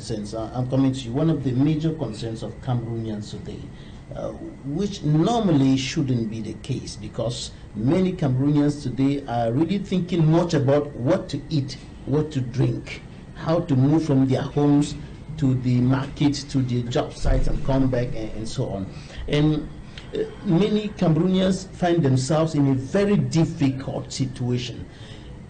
concerns, I'm coming to you, one of the major concerns of Cameroonians today, which normally shouldn't be the case, because many Cameroonians today are really thinking much about what to eat, what to drink, how to move from their homes to the market, to the job sites and come back, and so on. And many Cameroonians find themselves in a very difficult situation.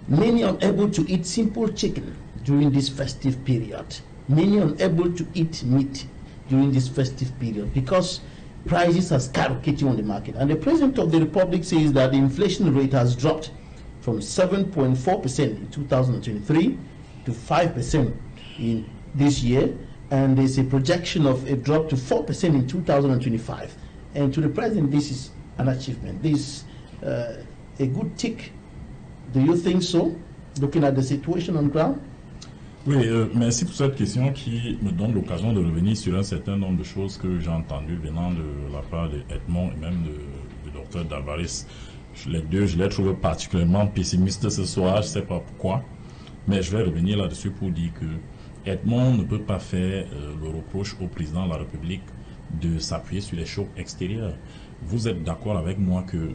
Many are unable to eat simple chicken during this festive period. Many are unable to eat meat during this festive period because prices are skyrocketing on the market. And the President of the Republic says that the inflation rate has dropped from 7.4% in 2023 to 5% in this year. And there's a projection of a drop to 4% in 2025. And to the President, this is an achievement. This is a good tick. Do you think so, looking at the situation on ground? Oui, merci pour cette question qui me donne l'occasion de revenir sur un certain nombre de choses que j'ai entendues venant de la part de Edmond et même du docteur Davaris. Les deux, je les trouve particulièrement pessimistes ce soir, je ne sais pas pourquoi, mais je vais revenir là-dessus pour dire que Edmond ne peut pas faire le reproche au président de la République de s'appuyer sur les chocs extérieurs. Vous êtes d'accord avec moi que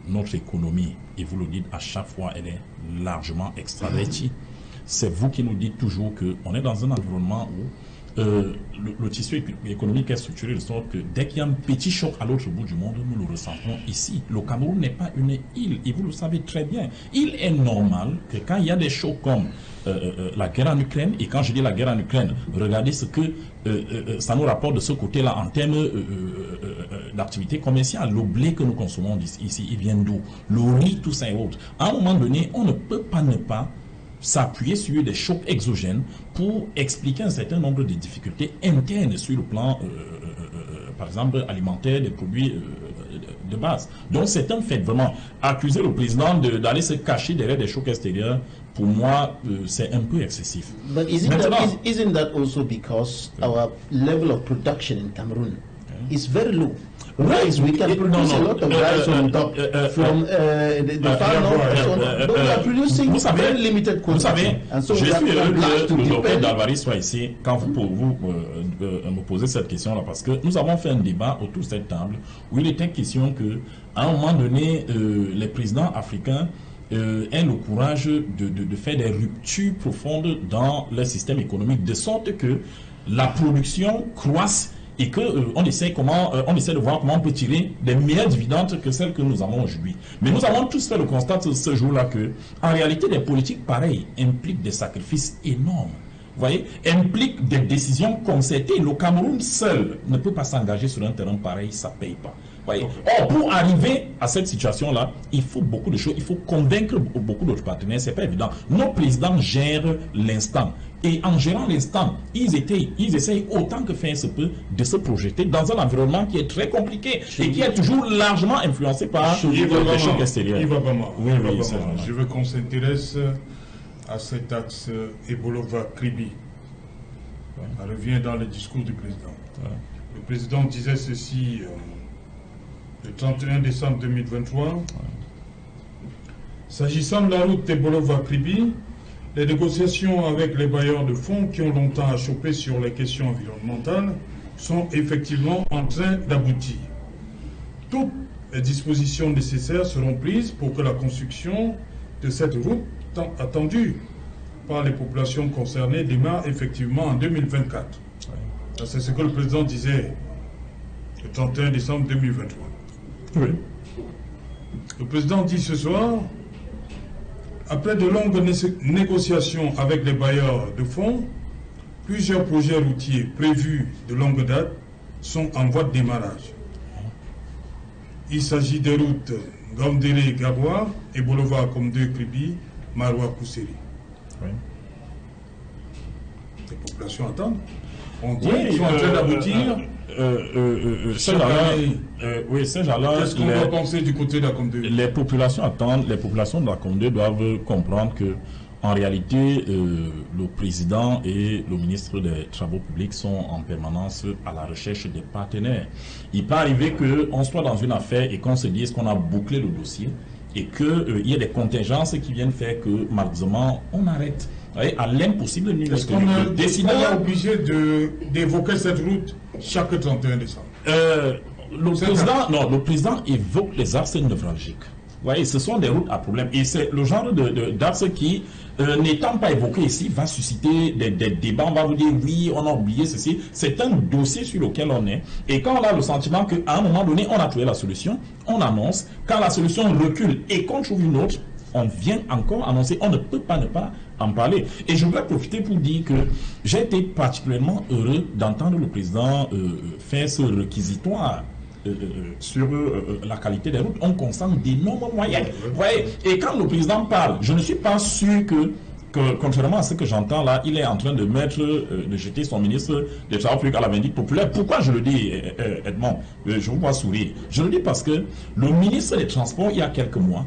notre économie, et vous le dites à chaque fois, elle est largement extravertie. C'est vous qui nous dites toujours qu'on est dans un environnement où le tissu économique est structuré de sorte que dès qu'il y a un petit choc à l'autre bout du monde, nous le ressentons ici. Le Cameroun n'est pas une île, et vous le savez très bien. Il est normal que quand il y a des chocs comme la guerre en Ukraine, et quand je dis la guerre en Ukraine, regardez ce que ça nous rapporte de ce côté-là en termes d'activité commerciale. Le blé que nous consommons ici, il vient d'où? Le riz, tout ça et autres. À un moment donné, on ne peut pas ne pas s'appuyer sur des chocs exogènes pour expliquer un certain nombre de difficultés internes sur le plan, par exemple, alimentaire, des produits de base. Donc c'est un fait vraiment. Accuser le président d'aller se cacher derrière des chocs extérieurs, pour moi, c'est un peu excessif. But isn't that also because our level of production in Cameroon is very low? Rice, we can produce a lot of rice from top, from the far north, but we are producing very limited quantity. And so je suis heureux que le docteur Dalvaris soit ici quand vous me posez cette question-là, parce que nous avons fait un débat autour de cette table où il était question que, à un moment donné, les présidents africains aient le courage de faire des ruptures profondes dans leur système économique, de sorte que la production croisse et qu'on essaie de voir comment on peut tirer des meilleures dividendes que celles que nous avons aujourd'hui. Mais nous avons tous fait le constat ce jour-là que, en réalité, des politiques pareilles impliquent des sacrifices énormes. Vous voyez, impliquent des décisions concertées. Le Cameroun seul ne peut pas s'engager sur un terrain pareil, ça ne paye pas. Voyez. Or, pour arriver à cette situation-là, il faut beaucoup de choses. Il faut convaincre beaucoup d'autres partenaires. C'est pas évident. Nos présidents gèrent l'instant. Et en gérant l'instant, ils essayent autant que faire se peut de se projeter dans un environnement qui est très compliqué et qui est toujours largement influencé par les chocs extérieurs. Oui, je veux qu'on s'intéresse à cet axe Ebolova-Kribi. On revient dans le discours du président. Le président disait ceci le 31 décembre 2023. S'agissant de la route Ebolova-Kribi, les négociations avec les bailleurs de fonds qui ont longtemps achoppé sur les questions environnementales sont effectivement en train d'aboutir. Toutes les dispositions nécessaires seront prises pour que la construction de cette route attendue par les populations concernées démarre effectivement en 2024. C'est ce que le président disait le 31 décembre 2023. Oui. Le président dit ce soir: après de longues négociations avec les bailleurs de fonds, plusieurs projets routiers prévus de longue date sont en voie de démarrage. Il s'agit des routes Gamdéré-Gaboua et Bolova-Komde-Kribi, Maroua-Kousseri. Oui. Les populations attendent. On dit qu'ils sont en train d'aboutir. Oui, ces gens-là, qu'est-ce qu'on doit penser du côté de la Comde? Les populations attendent, les populations de la Comde doivent comprendre que, en réalité, le président et le ministre des Travaux publics sont en permanence à la recherche des partenaires. Il peut arriver qu'on soit dans une affaire et qu'on se dise qu'on a bouclé le dossier et qu'il y ait des contingences qui viennent faire que, malheureusement, on arrête. à l'impossible nul. Est-ce qu'on est obligé d'évoquer cette route chaque 31 décembre? Le président évoque les axes névralgiques. Vous voyez, ce sont des routes à problème. Et c'est le genre d'axe qui, n'étant pas évoqué ici, va susciter des débats. On va vous dire, oui, on a oublié ceci. C'est un dossier sur lequel on est. Et quand on a le sentiment qu'à un moment donné, on a trouvé la solution, on annonce. Quand la solution recule et qu'on trouve une autre, on vient encore annoncer. On ne peut pas ne pas en parler. Et je voudrais profiter pour dire que j'ai été particulièrement heureux d'entendre le président faire ce réquisitoire sur la qualité des routes. On consomme d'énormes moyens. Vous voyez, et quand le président parle, je ne suis pas sûr que contrairement à ce que j'entends là, il est en train de jeter son ministre des Travaux publics à la vindicte populaire. Pourquoi je le dis, Edmond? Je vous vois sourire. Je le dis parce que le ministre des Transports, il y a quelques mois,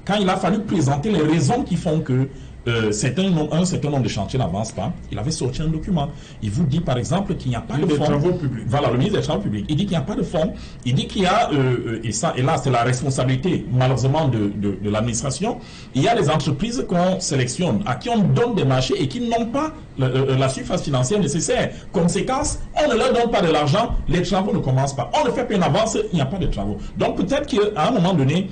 quand il a fallu présenter les raisons qui font que un certain nombre de chantiers n'avancent pas, il avait sorti un document. Il vous dit par exemple qu'il n'y a pas de fonds. Voilà, le ministre des Travaux publics. Il dit qu'il n'y a pas de fonds. Il dit qu'il y a, et là c'est la responsabilité malheureusement de l'administration, il y a des entreprises qu'on sélectionne, à qui on donne des marchés et qui n'ont pas la surface financière nécessaire. Conséquence, on ne leur donne pas de l'argent, les travaux ne commencent pas. On ne fait pas une avance, il n'y a pas de travaux. Donc peut-être qu'à un moment donné,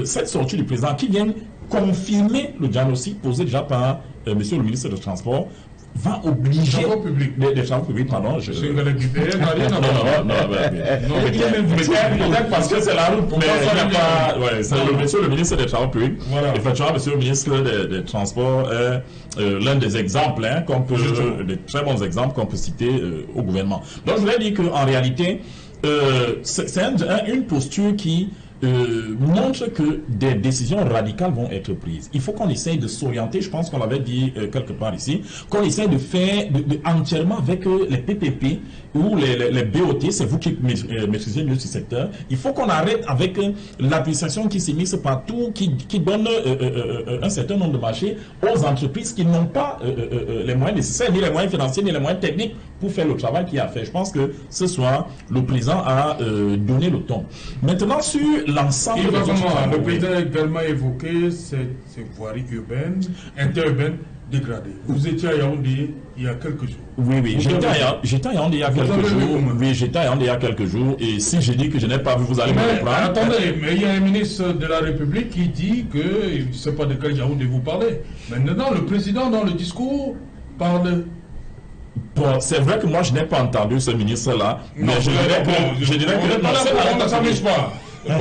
cette sortie du président qui vient confirmer le diagnostic posé déjà par monsieur le ministre des Transports va obliger des travaux publics, pardon. Peut-être parce que c'est la route, mais il n'y a pas. Ouais, c'est monsieur le ministre des Travaux publics. Voilà. Effectivement, monsieur le ministre des Transports est l'un des exemples, des très bons exemples qu'on peut citer au gouvernement. Donc je voulais dire qu'en réalité, c'est une posture qui montre que des décisions radicales vont être prises. Il faut qu'on essaye de s'orienter, je pense qu'on l'avait dit quelque part ici, qu'on essaye de faire entièrement avec les PPP ou les BOT, c'est vous qui maîtrisez mieux ce secteur. Il faut qu'on arrête avec l'administration qui s'immisce partout, qui donne un certain nombre de marchés aux entreprises qui n'ont pas les moyens nécessaires, ni les moyens financiers, ni les moyens techniques pour faire le travail qu'il y a à faire. Je pense que ce soir, le président a donné le ton. Maintenant, sur l'ensemble... Le président a également évoqué ces voiries urbaines, interurbaines dégradées. Vous étiez à Yaoundé il y a quelques jours. Oui, j'étais à Yaoundé il y a quelques jours. Oui, j'étais à Yaoundé il y a quelques jours. Et si je dis que je n'ai pas vu, vous allez me reprendre. Attendez, mais il y a un ministre de la République qui dit que, je ne sais pas de quel Yaoundé vous parlez. Maintenant, le président, dans le discours, parle... Bon, c'est vrai que moi je n'ai pas entendu ce ministre-là, mais je dirais que on ne s'amuse pas. Bon,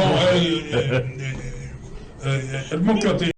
Edmond Koté.